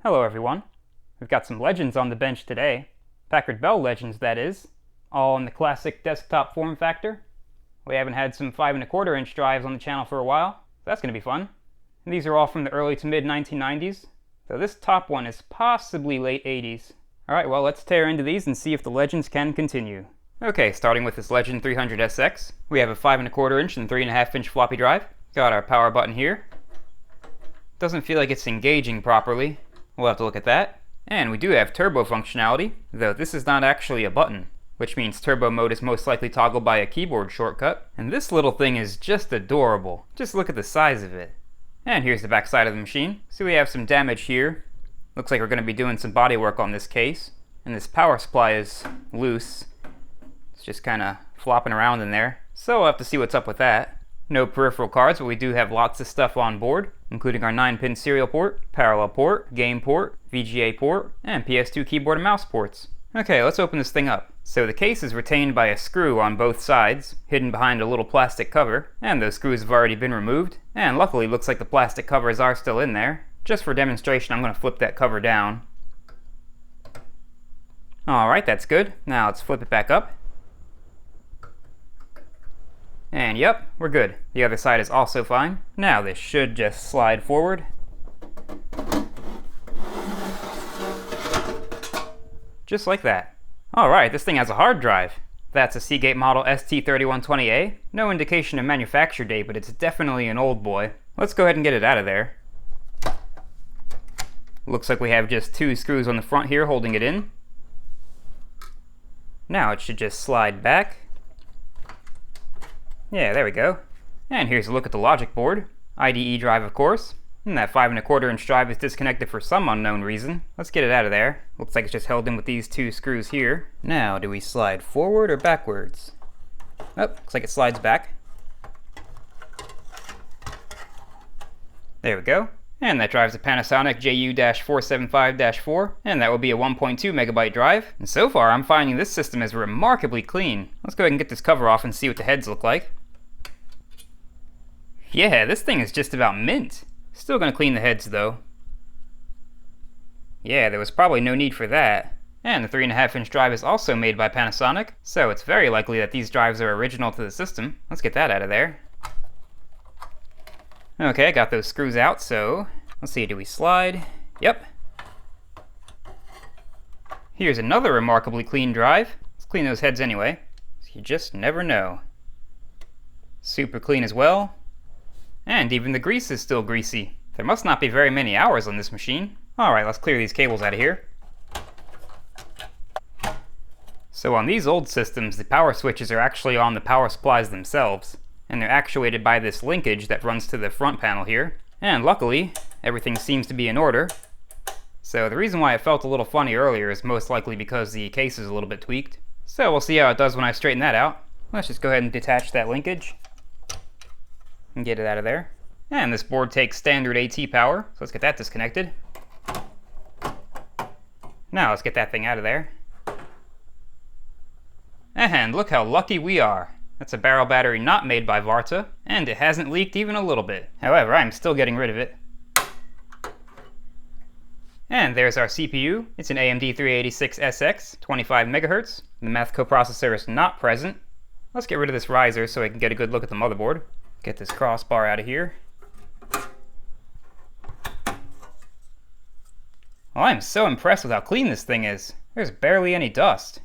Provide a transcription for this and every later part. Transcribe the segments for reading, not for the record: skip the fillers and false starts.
Hello everyone. We've got some Legends on the bench today. Packard Bell Legends, that is. All in the classic desktop form factor. We haven't had some 5¼ inch drives on the channel for a while, so that's going to be fun. And these are all from the early to mid 1990s, so this top one is possibly late 80s. Alright, well let's tear into these and see if the Legends can continue. Okay, starting with this Legend 300SX, we have a 5¼ inch and 3½ inch floppy drive. Got our power button here. Doesn't feel like it's engaging properly. We'll have to look at that. And we do have turbo functionality, though this is not actually a button, which means turbo mode is most likely toggled by a keyboard shortcut. And this little thing is just adorable. Just look at the size of it. And here's the back side of the machine. So we have some damage here. Looks like we're going to be doing some body work on this case. And this power supply is loose. It's just kind of flopping around in there. So we'll have to see what's up with that. No peripheral cards, but we do have lots of stuff on board, including our 9-pin serial port, parallel port, game port, VGA port, and PS2 keyboard and mouse ports. Okay, let's open this thing up. So the case is retained by a screw on both sides, hidden behind a little plastic cover, and those screws have already been removed, and luckily looks like the plastic covers are still in there. Just for demonstration, I'm going to flip that cover down. Alright, that's good. Now let's flip it back up. And yep, we're good. The other side is also fine. Now this should just slide forward. Just like that. Alright, this thing has a hard drive. That's a Seagate model ST3120A. No indication of manufacture date, but it's definitely an old boy. Let's go ahead and get it out of there. Looks like we have just 2 screws on the front here holding it in. Now it should just slide back. Yeah, there we go. And here's a look at the logic board. IDE drive, of course. And that 5¼ inch drive is disconnected for some unknown reason. Let's get it out of there. Looks like it's just held in with these 2 screws here. Now, do we slide forward or backwards? Oh, looks like it slides back. There we go. And that drive's a Panasonic JU-475-4, and that will be a 1.2 megabyte drive. And so far, I'm finding this system is remarkably clean. Let's go ahead and get this cover off and see what the heads look like. Yeah, this thing is just about mint. Still gonna clean the heads though. Yeah, there was probably no need for that. And the 3½ inch drive is also made by Panasonic, so it's very likely that these drives are original to the system. Let's get that out of there. Okay, I got those screws out, so let's see, do we slide? Yep. Here's another remarkably clean drive. Let's clean those heads anyway. You just never know. Super clean as well. And even the grease is still greasy. There must not be very many hours on this machine. Alright, let's clear these cables out of here. So on these old systems, the power switches are actually on the power supplies themselves. And they're actuated by this linkage that runs to the front panel here. And luckily, everything seems to be in order. So the reason why it felt a little funny earlier is most likely because the case is a little bit tweaked. So we'll see how it does when I straighten that out. Let's just go ahead and detach that linkage. And get it out of there. And this board takes standard AT power, so let's get that disconnected. Now let's get that thing out of there. And look how lucky we are. That's a barrel battery not made by Varta, and it hasn't leaked even a little bit. However, I'm still getting rid of it. And there's our CPU. It's an AMD 386SX, 25 MHz. The math coprocessor is not present. Let's get rid of this riser so I can get a good look at the motherboard. Get this crossbar out of here. Well, I'm so impressed with how clean this thing is. There's barely any dust.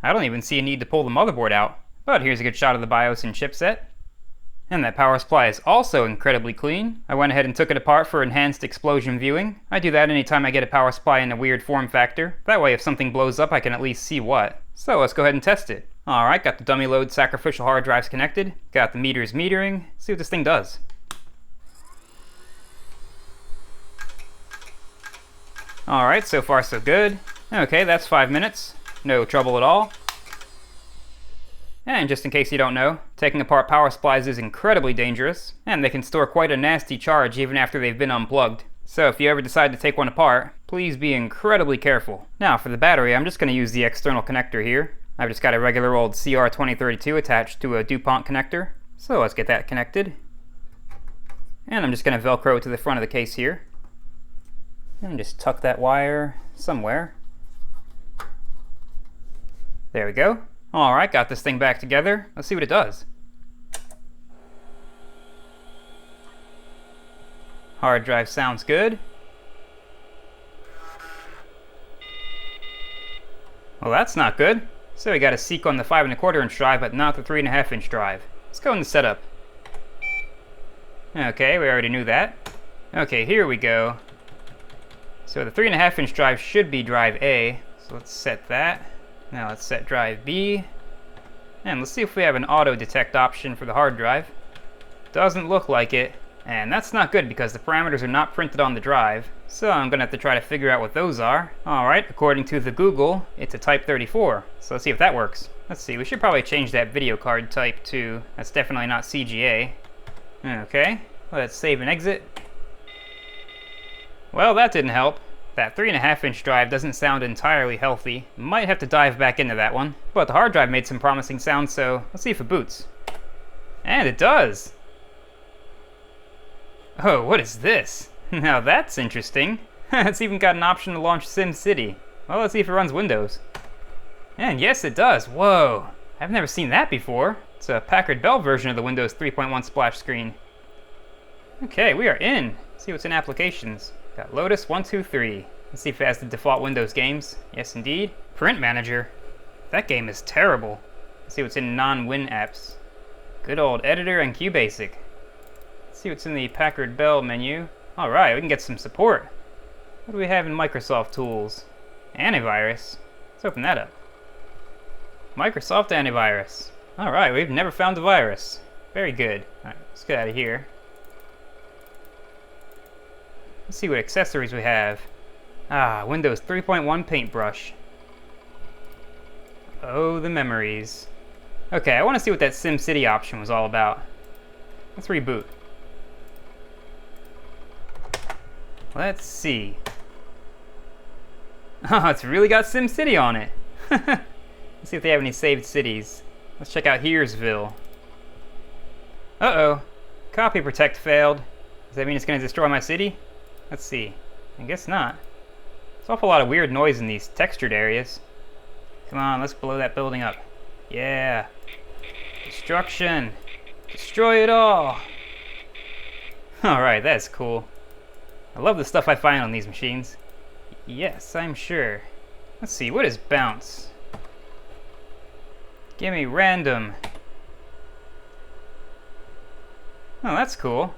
I don't even see a need to pull the motherboard out. But here's a good shot of the BIOS and chipset. And that power supply is also incredibly clean. I went ahead and took it apart for enhanced explosion viewing. I do that anytime I get a power supply in a weird form factor. That way if something blows up I can at least see what. So let's go ahead and test it. Alright, got the dummy load sacrificial hard drives connected. Got the meters metering. Let's see what this thing does. Alright, so far so good. Okay, that's 5 minutes. No trouble at all. And just in case you don't know, taking apart power supplies is incredibly dangerous, and they can store quite a nasty charge even after they've been unplugged. So if you ever decide to take one apart, please be incredibly careful. Now for the battery, I'm just going to use the external connector here. I've just got a regular old CR2032 attached to a DuPont connector. So let's get that connected. And I'm just going to Velcro it to the front of the case here. And just tuck that wire somewhere. There we go. Alright, got this thing back together. Let's see what it does. Hard drive sounds good. Well, that's not good. So we got a seek on the 5 1/4 inch drive, but not the 3 1/2 inch drive. Let's go into setup. Okay, we already knew that. Okay, here we go. So the 3 1/2 inch drive should be drive A. So let's set that. Now let's set drive B. And let's see if we have an auto detect option for the hard drive. Doesn't look like it. And that's not good because the parameters are not printed on the drive. So I'm gonna have to try to figure out what those are. Alright, according to the Google, it's a type 34. So let's see if that works. Let's see, we should probably change that video card type to, that's definitely not CGA. Okay, let's save and exit. Well, that didn't help. That 3 1/2 inch drive doesn't sound entirely healthy. Might have to dive back into that one. But the hard drive made some promising sounds, so let's see if it boots. And it does! Oh, what is this? Now that's interesting. It's even got an option to launch SimCity. Well, let's see if it runs Windows. And yes, it does. Whoa, I've never seen that before. It's a Packard Bell version of the Windows 3.1 splash screen. Okay, we are in. Let's see what's in applications. Got Lotus 123. Let's see if it has the default Windows games. Yes, indeed. Print Manager. That game is terrible. Let's see what's in non-Win apps. Good old Editor and QBasic. Let's see what's in the Packard Bell menu. Alright, we can get some support. What do we have in Microsoft Tools? Antivirus. Let's open that up. Microsoft Antivirus. Alright, we've never found a virus. Very good. Alright, let's get out of here. Let's see what accessories we have. Ah, Windows 3.1 Paintbrush. Oh, the memories. Okay, I want to see what that SimCity option was all about. Let's reboot. Let's see. Oh, it's really got SimCity on it. Let's see if they have any saved cities. Let's check out Heresville. Uh-oh. Copy protect failed. Does that mean it's going to destroy my city? Let's see. I guess not. There's an awful lot of weird noise in these textured areas. Come on, let's blow that building up. Yeah. Destruction. Destroy it all. Alright, that's cool. I love the stuff I find on these machines. Yes, I'm sure. Let's see, what is bounce? Give me random. Oh, that's cool.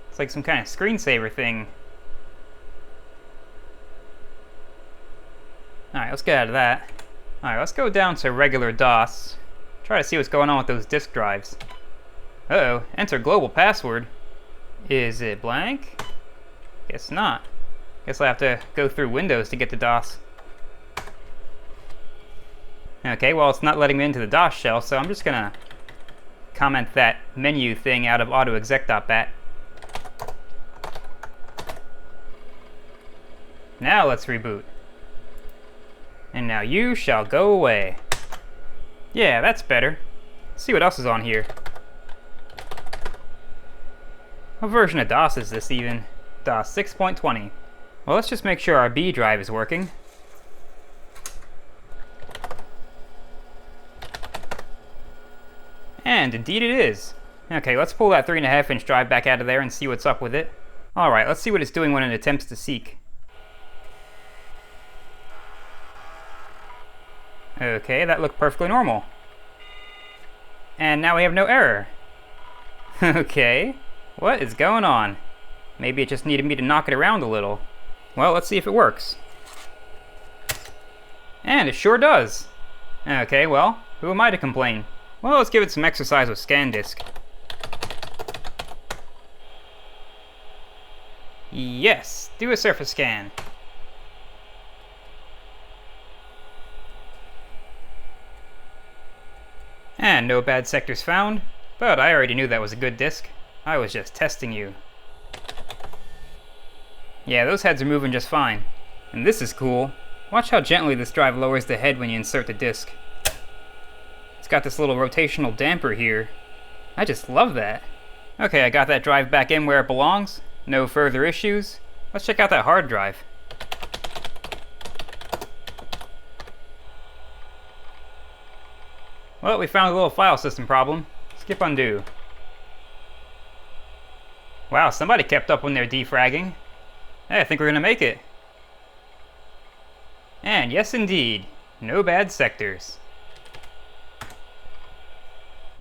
It's like some kind of screensaver thing. Alright, let's get out of that. Alright, let's go down to regular DOS. Try to see what's going on with those disk drives. Uh-oh, enter global password. Is it blank? Guess not. Guess I'll have to go through Windows to get to DOS. Okay, well it's not letting me into the DOS shell, so I'm just gonna comment that menu thing out of autoexec.bat. Now let's reboot. And now you shall go away. Yeah, that's better. Let's see what else is on here. What version of DOS is this even? DOS 6.20. Well, let's just make sure our B drive is working. And indeed it is. Okay, let's pull that 3 1/2 inch drive back out of there and see what's up with it. Alright, let's see what it's doing when it attempts to seek. Okay, that looked perfectly normal. And now we have no error. Okay, what is going on? Maybe it just needed me to knock it around a little. Well, let's see if it works. And it sure does. Okay, well, who am I to complain? Well, let's give it some exercise with ScanDisk. Yes, do a surface scan. And no bad sectors found, but I already knew that was a good disk. I was just testing you. Yeah, those heads are moving just fine. And this is cool. Watch how gently this drive lowers the head when you insert the disk. It's got this little rotational damper here. I just love that. Okay, I got that drive back in where it belongs. No further issues. Let's check out that hard drive. Well, we found a little file system problem. Skip undo. Wow, somebody kept up when they're defragging. Hey, I think we're gonna make it. And yes indeed, no bad sectors.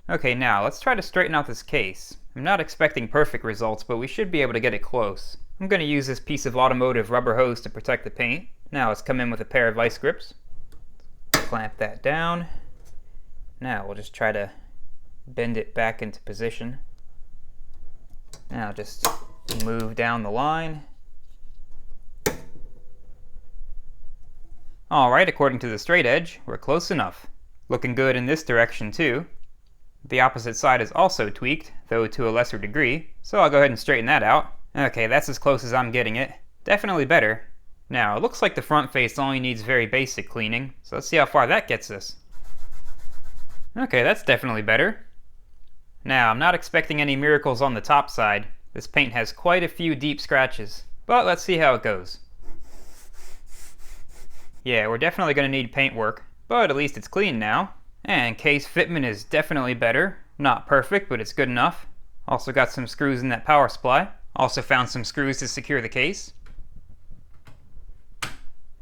Okay, now let's try to straighten out this case. I'm not expecting perfect results, but we should be able to get it close. I'm going to use this piece of automotive rubber hose to protect the paint. Now let's come in with a pair of vice grips. Clamp that down. Now we'll just try to bend it back into position. Now just move down the line. Alright, according to the straight edge, we're close enough. Looking good in this direction too. The opposite side is also tweaked, though to a lesser degree, so I'll go ahead and straighten that out. Okay, that's as close as I'm getting it. Definitely better. Now, it looks like the front face only needs very basic cleaning, so let's see how far that gets us. Okay, that's definitely better. Now, I'm not expecting any miracles on the top side. This paint has quite a few deep scratches, but let's see how it goes. Yeah, we're definitely going to need paint work, but at least it's clean now. And case fitment is definitely better. Not perfect, but it's good enough. Also got some screws in that power supply. Also found some screws to secure the case.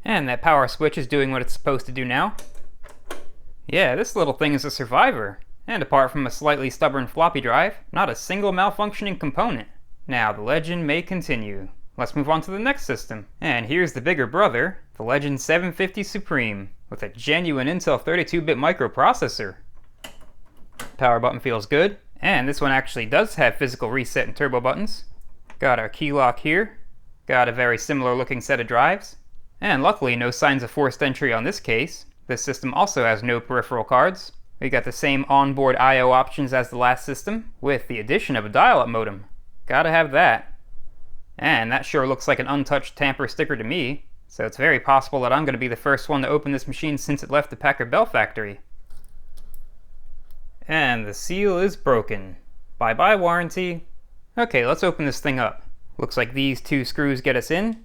And that power switch is doing what it's supposed to do now. Yeah, this little thing is a survivor. And apart from a slightly stubborn floppy drive, not a single malfunctioning component. Now the legend may continue. Let's move on to the next system. And here's the bigger brother, the Legend 750 Supreme, with a genuine Intel 32-bit microprocessor. Power button feels good, and this one actually does have physical reset and turbo buttons. Got our key lock here. Got a very similar looking set of drives. And luckily no signs of forced entry on this case. This system also has no peripheral cards. We got the same onboard I/O options as the last system, with the addition of a dial-up modem. Gotta have that. And that sure looks like an untouched tamper sticker to me, so it's very possible that I'm going to be the first one to open this machine since it left the Packard Bell factory. And the seal is broken. Bye-bye warranty. Okay, let's open this thing up. Looks like these two screws get us in.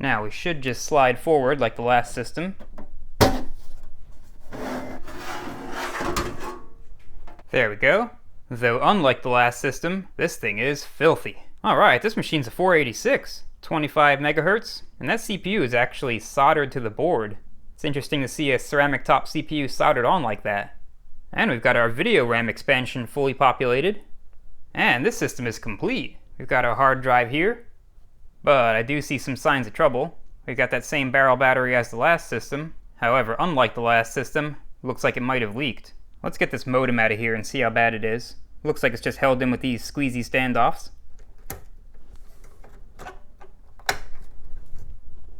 Now we should just slide forward like the last system. There we go. Though unlike the last system, this thing is filthy. Alright, this machine's a 486, 25 megahertz, and that CPU is actually soldered to the board. It's interesting to see a ceramic top CPU soldered on like that. And we've got our video RAM expansion fully populated. And this system is complete. We've got our hard drive here, but I do see some signs of trouble. We've got that same barrel battery as the last system. However, unlike the last system, it looks like it might have leaked. Let's get this modem out of here and see how bad it is. Looks like it's just held in with these squeezy standoffs.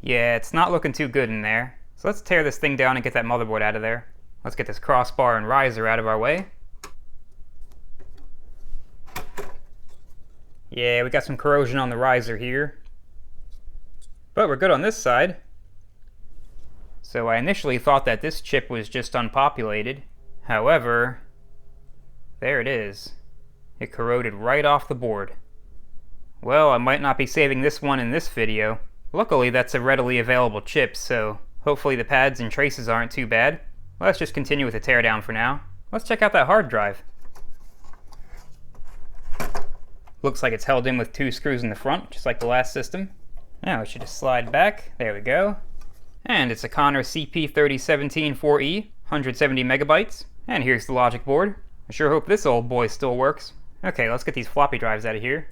Yeah, it's not looking too good in there. So let's tear this thing down and get that motherboard out of there. Let's get this crossbar and riser out of our way. Yeah, we got some corrosion on the riser here. But we're good on this side. So I initially thought that this chip was just unpopulated. However, there it is. It corroded right off the board. Well, I might not be saving this one in this video. Luckily, that's a readily available chip, so hopefully the pads and traces aren't too bad. Let's just continue with the teardown for now. Let's check out that hard drive. Looks like it's held in with two screws in the front, just like the last system. Now we should just slide back. There we go. And it's a Connor CP3017 4E, 170 megabytes. And here's the logic board. I sure hope this old boy still works. Okay, let's get these floppy drives out of here.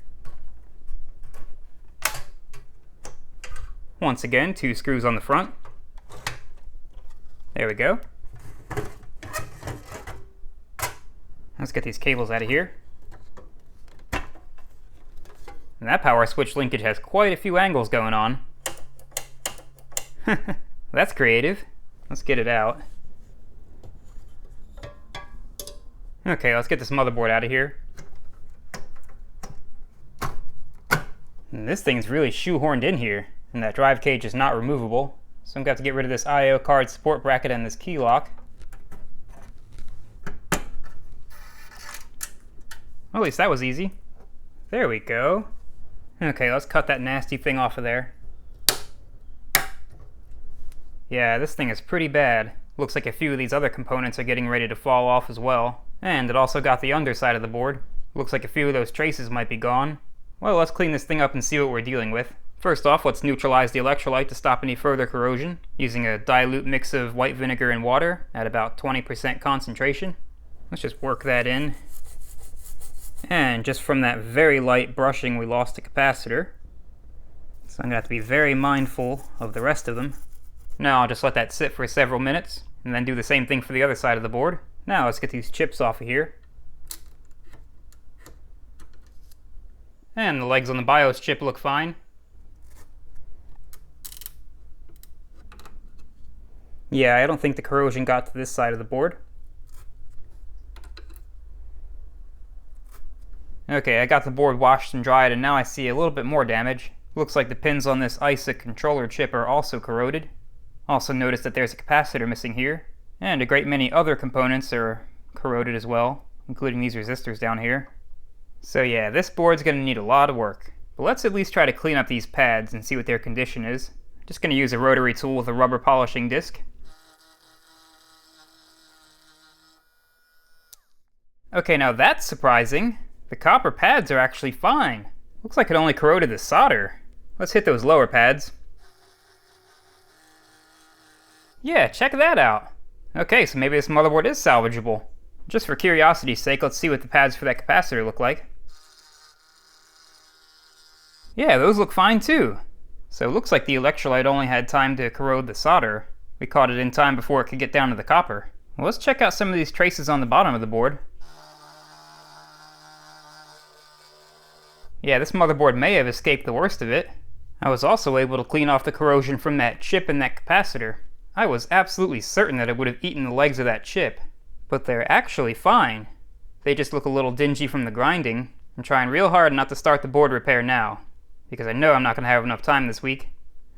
Once again, two screws on the front. There we go. Let's get these cables out of here. And that power switch linkage has quite a few angles going on. That's creative. Let's get it out. Okay, let's get this motherboard out of here. And this thing's really shoehorned in here. And that drive cage is not removable, so I'm going to have to get rid of this I/O card support bracket and this key lock. Well, at least that was easy. There we go. Okay, let's cut that nasty thing off of there. Yeah, this thing is pretty bad. Looks like a few of these other components are getting ready to fall off as well. And it also got the underside of the board. Looks like a few of those traces might be gone. Well, let's clean this thing up and see what we're dealing with. First off, let's neutralize the electrolyte to stop any further corrosion, using a dilute mix of white vinegar and water at about 20% concentration. Let's just work that in. And just from that very light brushing, we lost a capacitor. So I'm going to have to be very mindful of the rest of them. Now I'll just let that sit for several minutes, and then do the same thing for the other side of the board. Now let's get these chips off of here. And the legs on the BIOS chip look fine. Yeah, I don't think the corrosion got to this side of the board. Okay, I got the board washed and dried, and now I see a little bit more damage. Looks like the pins on this ISA controller chip are also corroded. Also notice that there's a capacitor missing here, and a great many other components are corroded as well, including these resistors down here. So yeah, this board's going to need a lot of work. But let's at least try to clean up these pads and see what their condition is. Just going to use a rotary tool with a rubber polishing disc. Okay, now that's surprising. The copper pads are actually fine. Looks like it only corroded the solder. Let's hit those lower pads. Yeah, check that out. Okay, so maybe this motherboard is salvageable. Just for curiosity's sake, let's see what the pads for that capacitor look like. Yeah, those look fine too. So it looks like the electrolyte only had time to corrode the solder. We caught it in time before it could get down to the copper. Well, let's check out some of these traces on the bottom of the board. Yeah, this motherboard may have escaped the worst of it. I was also able to clean off the corrosion from that chip and that capacitor. I was absolutely certain that it would have eaten the legs of that chip, but they're actually fine. They just look a little dingy from the grinding. I'm trying real hard not to start the board repair now, because I know I'm not going to have enough time this week.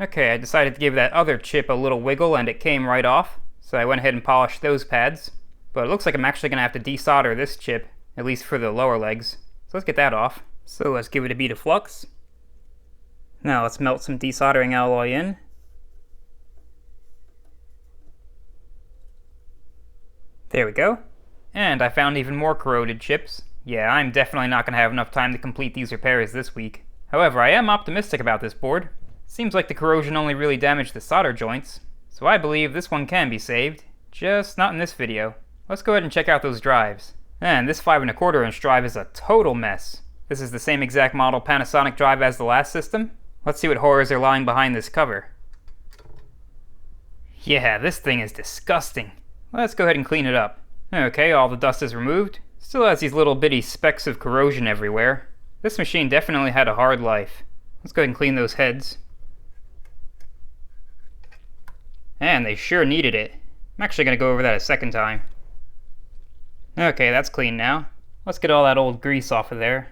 Okay, I decided to give that other chip a little wiggle and it came right off, so I went ahead and polished those pads. But it looks like I'm actually going to have to desolder this chip, at least for the lower legs. So let's get that off. So let's give it a bead of flux. Now let's melt some desoldering alloy in. There we go. And I found even more corroded chips. Yeah, I'm definitely not going to have enough time to complete these repairs this week. However, I am optimistic about this board. Seems like the corrosion only really damaged the solder joints, so I believe this one can be saved, just not in this video. Let's go ahead and check out those drives. And this 5 1/4 inch drive is a total mess. This is the same exact model Panasonic drive as the last system. Let's see what horrors are lying behind this cover. Yeah, this thing is disgusting. Let's go ahead and clean it up. Okay, all the dust is removed. Still has these little bitty specks of corrosion everywhere. This machine definitely had a hard life. Let's go ahead and clean those heads. And they sure needed it. I'm actually going to go over that a second time. Okay, that's clean now. Let's get all that old grease off of there.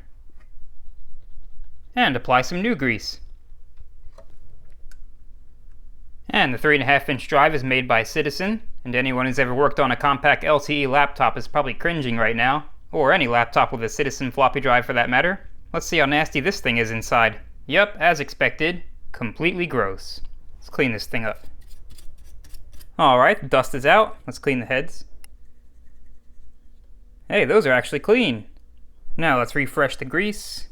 And apply some new grease. And the 3 1/2 inch drive is made by Citizen, and anyone who's ever worked on a compact LTE laptop is probably cringing right now, or any laptop with a Citizen floppy drive for that matter. Let's see how nasty this thing is inside. Yep, as expected, completely gross. Let's clean this thing up. Alright, the dust is out. Let's clean the heads. Hey, those are actually clean. Now let's refresh the grease.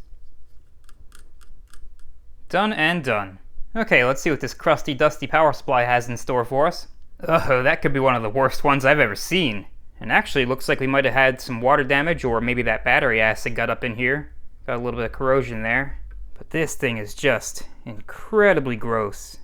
Done and done. Okay, let's see what this crusty, dusty power supply has in store for us. Oh, that could be one of the worst ones I've ever seen. And actually, looks like we might have had some water damage, or maybe that battery acid got up in here. Got a little bit of corrosion there. But this thing is just incredibly gross.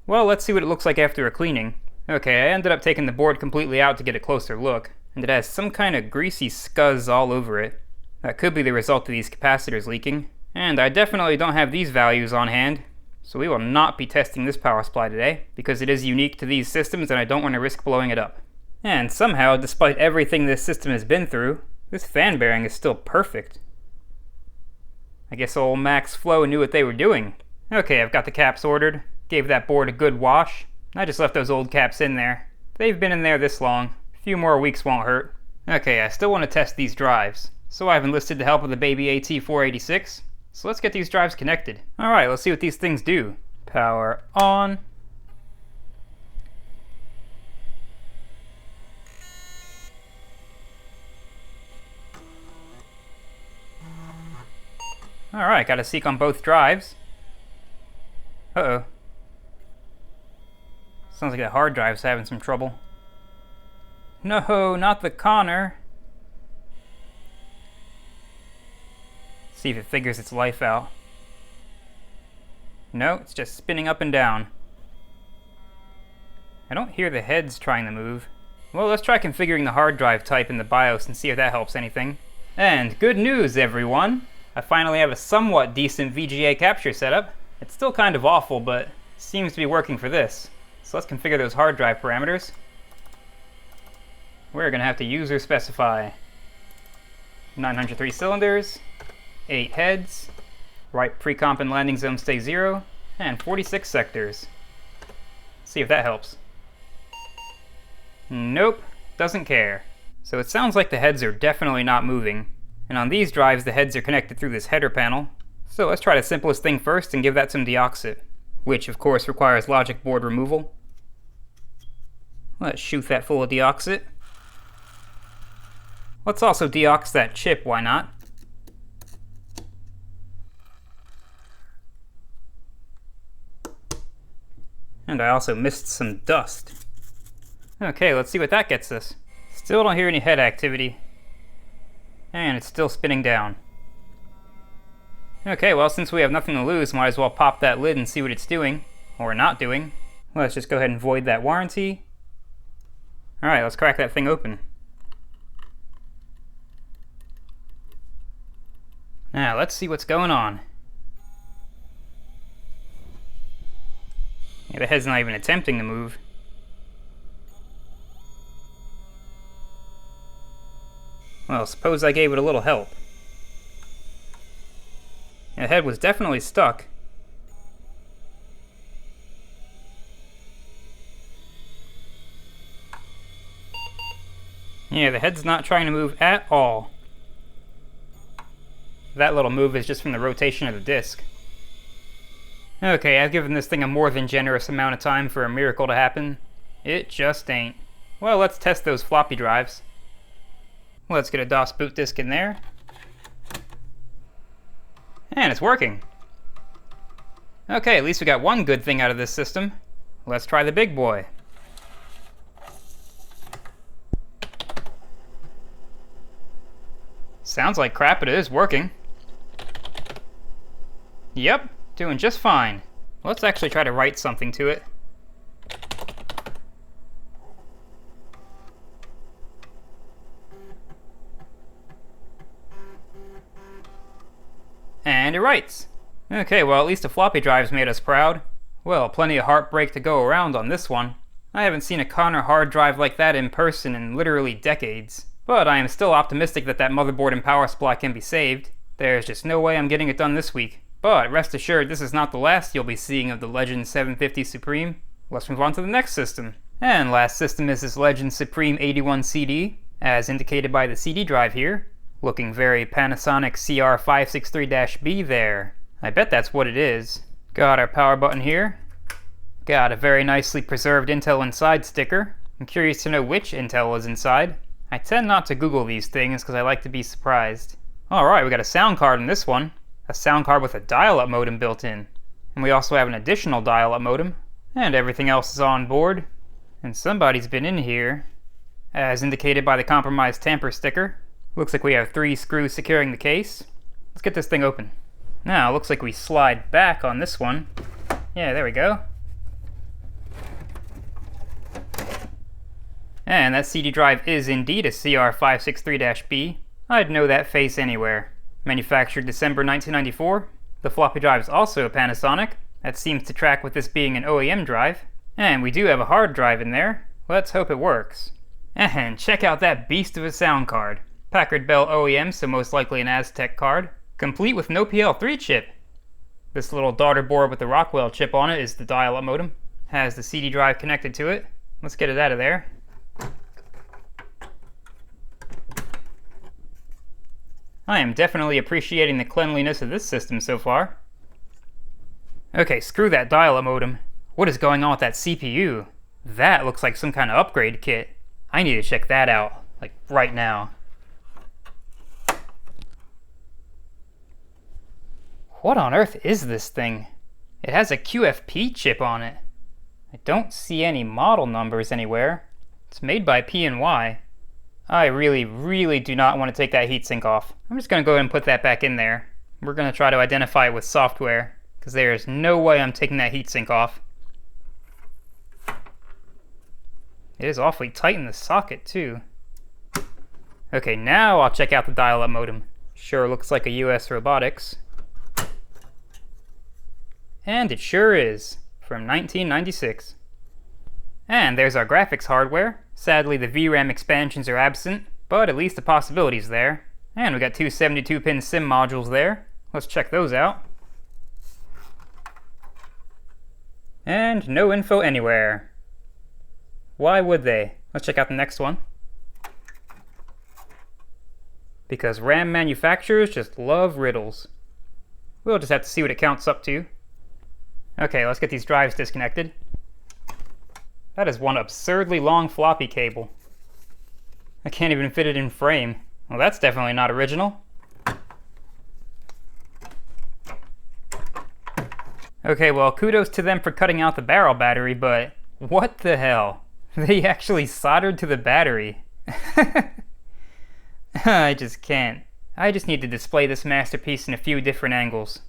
Well, let's see what it looks like after a cleaning. Okay, I ended up taking the board completely out to get a closer look, and it has some kind of greasy scuzz all over it. That could be the result of these capacitors leaking. And I definitely don't have these values on hand, so we will not be testing this power supply today, because it is unique to these systems and I don't want to risk blowing it up. And somehow, despite everything this system has been through, this fan bearing is still perfect. I guess old Max Flow knew what they were doing. Okay, I've got the caps ordered, gave that board a good wash. I just left those old caps in there. They've been in there this long. A few more weeks won't hurt. Okay, I still want to test these drives, so I've enlisted the help of the baby AT486. So let's get these drives connected. Alright, let's see what these things do. Power on. Alright, got a seek on both drives. Uh-oh. Sounds like the hard drive's having some trouble. No, not the Connor. See if it figures its life out. No, it's just spinning up and down. I don't hear the heads trying to move. Well, let's try configuring the hard drive type in the BIOS and see if that helps anything. And good news, everyone! I finally have a somewhat decent VGA capture setup. It's still kind of awful, but seems to be working for this. So let's configure those hard drive parameters. We're going to have to user specify 903 cylinders, 8 heads, right pre-comp and landing zone stay 0, and 46 sectors. See if that helps. Nope, doesn't care. So it sounds like the heads are definitely not moving. And on these drives, the heads are connected through this header panel. So let's try the simplest thing first and give that some deoxit, which of course requires logic board removal. Let's shoot that full of deoxit. Let's also deox that chip, why not? And I also missed some dust. Okay, let's see what that gets us. Still don't hear any head activity. And it's still spinning down. Okay, well, since we have nothing to lose, might as well pop that lid and see what it's doing. Or not doing. Let's just go ahead and void that warranty. Alright, let's crack that thing open. Now, let's see what's going on. Yeah, the head's not even attempting to move. Well, suppose I gave it a little help. Yeah, the head was definitely stuck. Yeah, the head's not trying to move at all. That little move is just from the rotation of the disc. Okay, I've given this thing a more than generous amount of time for a miracle to happen. It just ain't. Well, let's test those floppy drives. Let's get a DOS boot disk in there. And it's working. Okay, at least we got one good thing out of this system. Let's try the big boy. Sounds like crap, but it is working. Yep, doing just fine. Let's actually try to write something to it. And it writes. Okay, well, at least the floppy drives made us proud. Well, plenty of heartbreak to go around on this one. I haven't seen a Connor hard drive like that in person in literally decades. But I am still optimistic that that motherboard and power supply can be saved. There's just no way I'm getting it done this week. But rest assured, this is not the last you'll be seeing of the Legends 750 Supreme. Let's move on to the next system. And last system is this Legends Supreme 81 CD, as indicated by the CD drive here. Looking very Panasonic CR563-B there. I bet that's what it is. Got our power button here. Got a very nicely preserved Intel Inside sticker. I'm curious to know which Intel is inside. I tend not to Google these things because I like to be surprised. Alright, we got a sound card in this one. A sound card with a dial-up modem built in. And we also have an additional dial-up modem. And everything else is on board. And somebody's been in here, as indicated by the compromised tamper sticker. Looks like we have 3 screws securing the case. Let's get this thing open. Now, looks like we slide back on this one. Yeah, there we go. And that CD drive is indeed a CR563-B. I'd know that face anywhere. Manufactured December 1994. The floppy drive is also a Panasonic. That seems to track with this being an OEM drive. And we do have a hard drive in there. Let's hope it works. And check out that beast of a sound card. Packard Bell OEM, so most likely an Aztec card. Complete with no PL3 chip. This little daughter board with the Rockwell chip on it is the dial-up modem. Has the CD drive connected to it. Let's get it out of there. I am definitely appreciating the cleanliness of this system so far. Okay, screw that dial-up modem. What is going on with that CPU? That looks like some kind of upgrade kit. I need to check that out, like right now. What on earth is this thing? It has a QFP chip on it. I don't see any model numbers anywhere. It's made by P&Y. I really do not want to take that heatsink off. I'm just going to go ahead and put that back in there. We're going to try to identify it with software, because there is no way I'm taking that heatsink off. It is awfully tight in the socket, too. Okay, now I'll check out the dial-up modem. Sure looks like a US Robotics. And it sure is, from 1996. And there's our graphics hardware. Sadly, the VRAM expansions are absent, but at least the possibility's there. And we got two 72-pin SIM modules there. Let's check those out. And no info anywhere. Why would they? Let's check out the next one. Because RAM manufacturers just love riddles. We'll just have to see what it counts up to. Okay, let's get these drives disconnected. That is one absurdly long floppy cable. I can't even fit it in frame. Well, that's definitely not original. Okay, well, kudos to them for cutting out the barrel battery, but what the hell? They actually soldered to the battery. I just can't. I just need to display this masterpiece in a few different angles.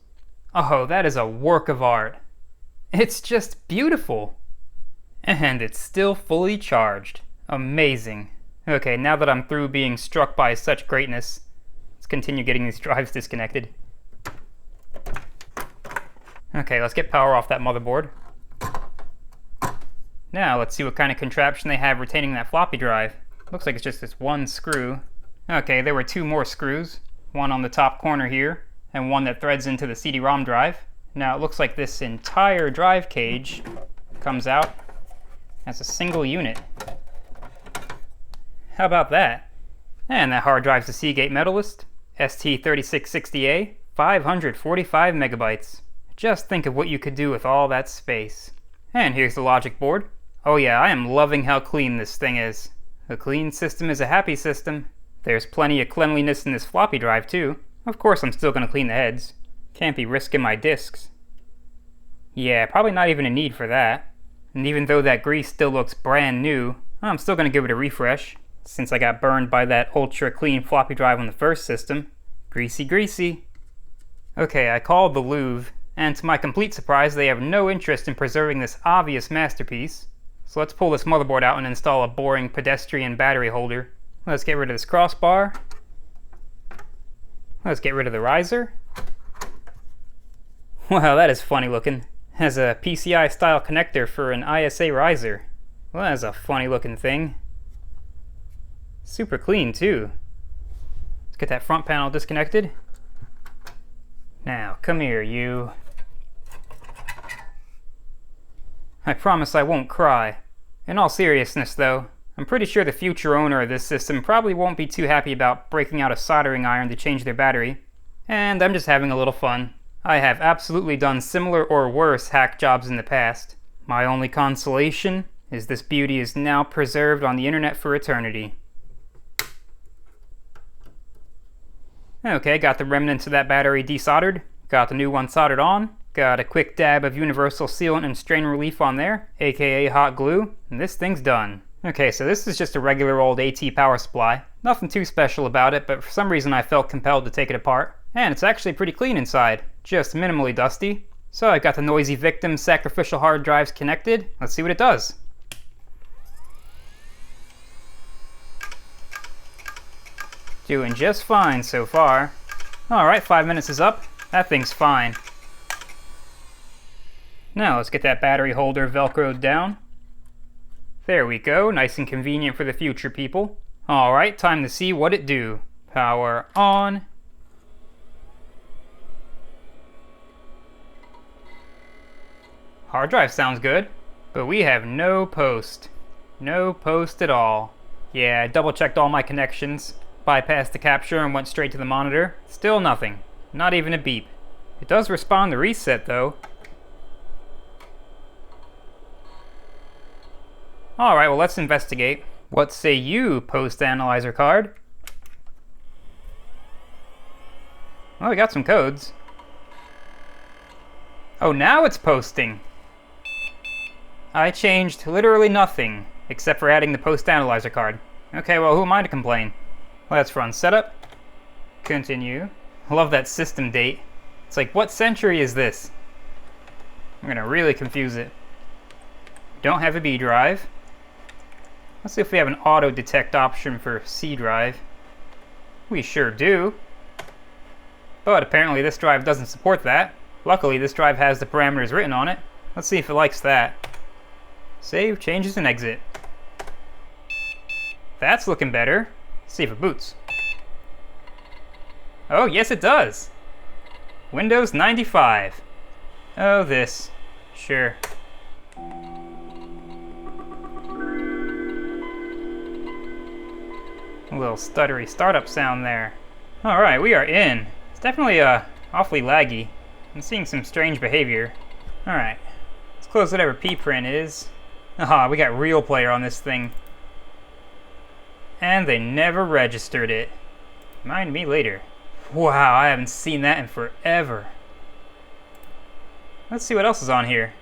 Oh, that is a work of art. It's just beautiful. And it's still fully charged. Amazing. Okay, now that I'm through being struck by such greatness, let's continue getting these drives disconnected. Okay, let's get power off that motherboard. Now let's see what kind of contraption they have retaining that floppy drive. Looks like it's just this one screw. Okay, there were two more screws. One on the top corner here, and one that threads into the CD-ROM drive. Now it looks like this entire drive cage comes out as a single unit. How about that? And that hard drive's a Seagate Medalist, ST3660A, 545 megabytes. Just think of what you could do with all that space. And here's the logic board. Oh yeah, I am loving how clean this thing is. A clean system is a happy system. There's plenty of cleanliness in this floppy drive too. Of course I'm still going to clean the heads. Can't be risking my disks. Yeah, probably not even a need for that. And even though that grease still looks brand new, I'm still going to give it a refresh, since I got burned by that ultra clean floppy drive on the first system. Greasy, greasy. Okay, I called the Louvre, and to my complete surprise they have no interest in preserving this obvious masterpiece. So let's pull this motherboard out and install a boring pedestrian battery holder. Let's get rid of this crossbar. Let's get rid of the riser. Wow, that is funny looking. Has a PCI style connector for an ISA riser. Well, that's a funny looking thing. Super clean too. Let's get that front panel disconnected. Now, come here, you. I promise I won't cry. In all seriousness though, I'm pretty sure the future owner of this system probably won't be too happy about breaking out a soldering iron to change their battery. And I'm just having a little fun. I have absolutely done similar or worse hack jobs in the past. My only consolation is this beauty is now preserved on the internet for eternity. Okay, got the remnants of that battery desoldered, got the new one soldered on, got a quick dab of universal sealant and strain relief on there, aka hot glue, and this thing's done. Okay, so this is just a regular old AT power supply. Nothing too special about it, but for some reason I felt compelled to take it apart. And it's actually pretty clean inside, just minimally dusty. So I got the noisy victim sacrificial hard drives connected. Let's see what it does. Doing just fine so far. Alright, 5 minutes is up. That thing's fine. Now let's get that battery holder velcroed down. There we go, nice and convenient for the future people. Alright, time to see what it do. Power on. Hard drive sounds good, but we have no post. No post at all. Yeah, I double checked all my connections, bypassed the capture and went straight to the monitor. Still nothing. Not even a beep. It does respond to reset though. Alright, well let's investigate. What say you, post analyzer card? Well, we got some codes. Oh, now it's posting. I changed literally nothing, except for adding the post analyzer card. Okay, well, who am I to complain? Let's run setup. Continue. I love that system date. It's like, what century is this? I'm gonna really confuse it. Don't have a B drive. Let's see if we have an auto detect option for C drive. We sure do. But apparently this drive doesn't support that. Luckily, this drive has the parameters written on it. Let's see if it likes that. Save, changes, and exit. That's looking better. Let's see if it boots. Oh, yes it does. Windows 95. Oh, this. Sure. A little stuttery startup sound there. Alright, we are in. It's definitely awfully laggy. I'm seeing some strange behavior. Alright, let's close whatever pprint is. Aha, we got real player on this thing. And they never registered it. Mind me later. Wow, I haven't seen that in forever. Let's see what else is on here.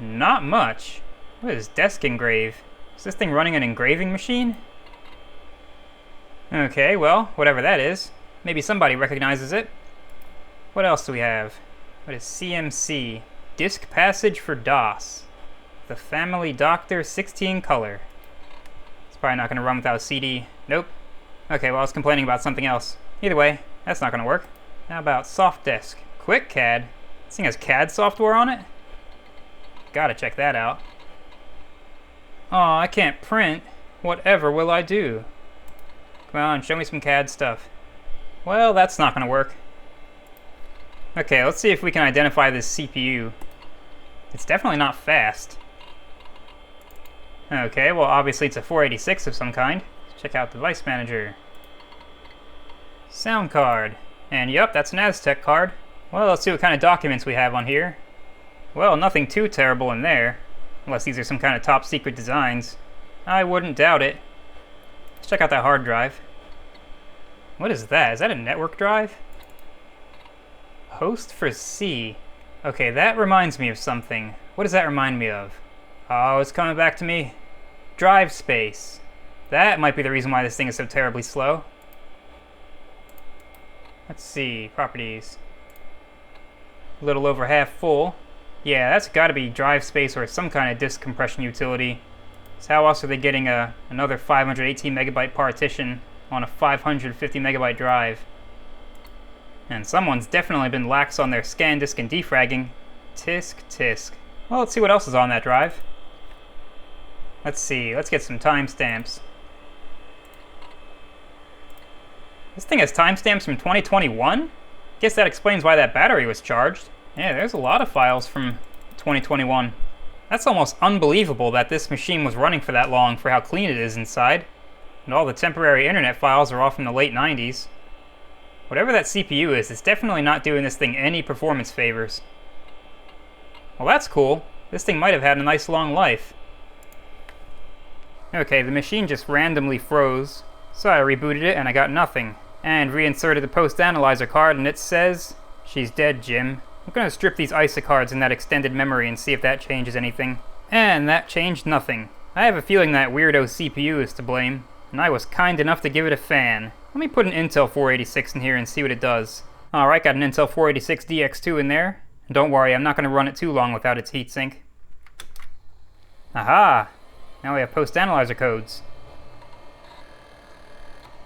Not much. What is desk engrave? Is this thing running an engraving machine? Okay, well, whatever that is. Maybe somebody recognizes it. What else do we have? What is CMC? Disk passage for DOS. The Family Doctor 16 color. It's probably not going to run without CD. Nope. Okay, well, I was complaining about something else. Either way, that's not going to work. How about SoftDesk? Quick CAD? This thing has CAD software on it? Gotta check that out. Aw, I can't print. Whatever will I do? Come on, show me some CAD stuff. Well, that's not going to work. Okay, let's see if we can identify this CPU. It's definitely not fast. Okay, well, obviously it's a 486 of some kind. Let's check out Device Manager. Sound card. And yep, that's an Aztec card. Well, let's see what kind of documents we have on here. Well, nothing too terrible in there. Unless these are some kind of top secret designs. I wouldn't doubt it. Let's check out that hard drive. What is that? Is that a network drive? Host for C. Okay, that reminds me of something. What does that remind me of? Oh, it's coming back to me. Drive space. That might be the reason why this thing is so terribly slow. Let's see, properties. A little over half full. Yeah, that's got to be drive space or some kind of disk compression utility. So how else are they getting another 518 megabyte partition on a 550 megabyte drive? And someone's definitely been lax on their scan disk and defragging. Tisk, tisk. Well, let's see what else is on that drive. Let's see, let's get some timestamps. This thing has timestamps from 2021? Guess that explains why that battery was charged. Yeah, there's a lot of files from 2021. That's almost unbelievable that this machine was running for that long for how clean it is inside. And all the temporary internet files are all from the late 90s. Whatever that CPU is, it's definitely not doing this thing any performance favors. Well, that's cool. This thing might have had a nice long life. Okay, the machine just randomly froze. So I rebooted it and I got nothing. And reinserted the post analyzer card and it says, "She's dead, Jim." I'm gonna strip these ISA cards in that extended memory and see if that changes anything. And that changed nothing. I have a feeling that weirdo CPU is to blame, and I was kind enough to give it a fan. Let me put an Intel 486 in here and see what it does. Alright, got an Intel 486 DX2 in there. And don't worry, I'm not gonna run it too long without its heatsink. Aha! Now we have post analyzer codes.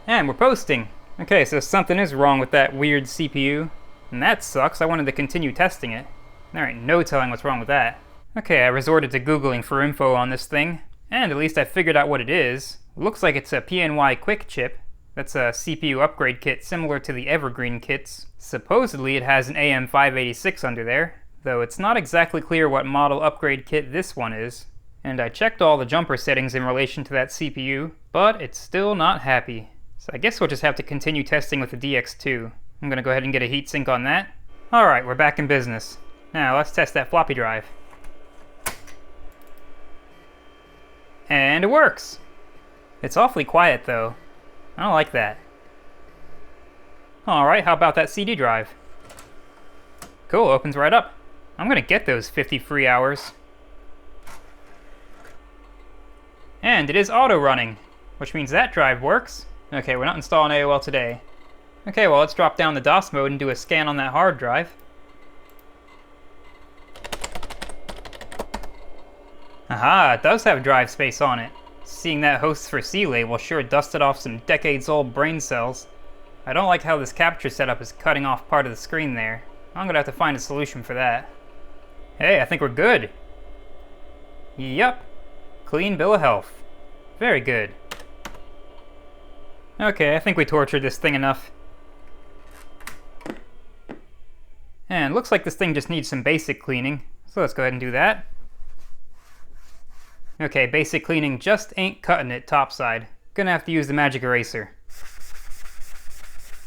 And we're posting! Okay, so something is wrong with that weird CPU. And that sucks, I wanted to continue testing it. There ain't no telling what's wrong with that. Okay, I resorted to Googling for info on this thing. And at least I figured out what it is. It looks like it's a PNY Quick chip. That's a CPU upgrade kit similar to the Evergreen kits. Supposedly it has an AM586 under there, though it's not exactly clear what model upgrade kit this one is. And I checked all the jumper settings in relation to that CPU, but it's still not happy. So I guess we'll just have to continue testing with the DX2. I'm gonna go ahead and get a heatsink on that. Alright, we're back in business. Now let's test that floppy drive. And it works! It's awfully quiet though. I don't like that. Alright, how about that CD drive? Cool, opens right up. I'm gonna get those 50 free hours. And it is auto running, which means that drive works. Okay, we're not installing AOL today. Okay, well, let's drop down the DOS mode and do a scan on that hard drive. Aha, it does have drive space on it. Seeing that hosts for C label sure dusted off some decades-old brain cells. I don't like how this capture setup is cutting off part of the screen there. I'm gonna have to find a solution for that. Hey, I think we're good. Yup. Clean bill of health. Very good. Okay, I think we tortured this thing enough. And looks like this thing just needs some basic cleaning, so let's go ahead and do that. Okay, basic cleaning just ain't cutting it topside. Gonna have to use the magic eraser.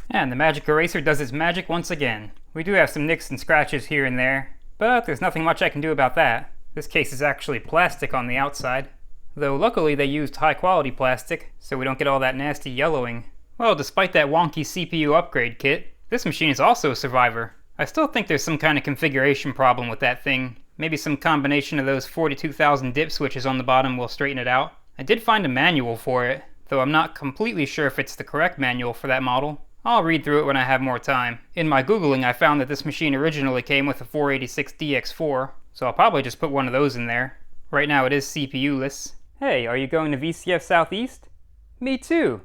And the magic eraser does its magic once again. We do have some nicks and scratches here and there, but there's nothing much I can do about that. This case is actually plastic on the outside. Though luckily they used high quality plastic, so we don't get all that nasty yellowing. Well, despite that wonky CPU upgrade kit, this machine is also a survivor. I still think there's some kind of configuration problem with that thing. Maybe some combination of those 42,000 dip switches on the bottom will straighten it out. I did find a manual for it, though I'm not completely sure if it's the correct manual for that model. I'll read through it when I have more time. In my Googling, I found that this machine originally came with a 486DX4, so I'll probably just put one of those in there. Right now it is CPU-less. Hey, are you going to VCF Southeast? Me too!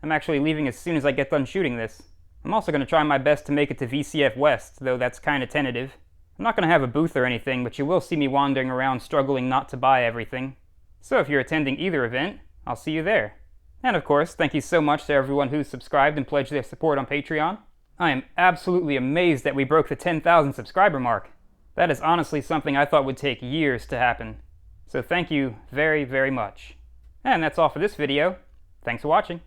I'm actually leaving as soon as I get done shooting this. I'm also going to try my best to make it to VCF West, though that's kinda tentative. I'm not going to have a booth or anything, but you will see me wandering around struggling not to buy everything. So if you're attending either event, I'll see you there. And of course, thank you so much to everyone who's subscribed and pledged their support on Patreon. I am absolutely amazed that we broke the 10,000 subscriber mark. That is honestly something I thought would take years to happen. So thank you very, very much. And that's all for this video. Thanks for watching.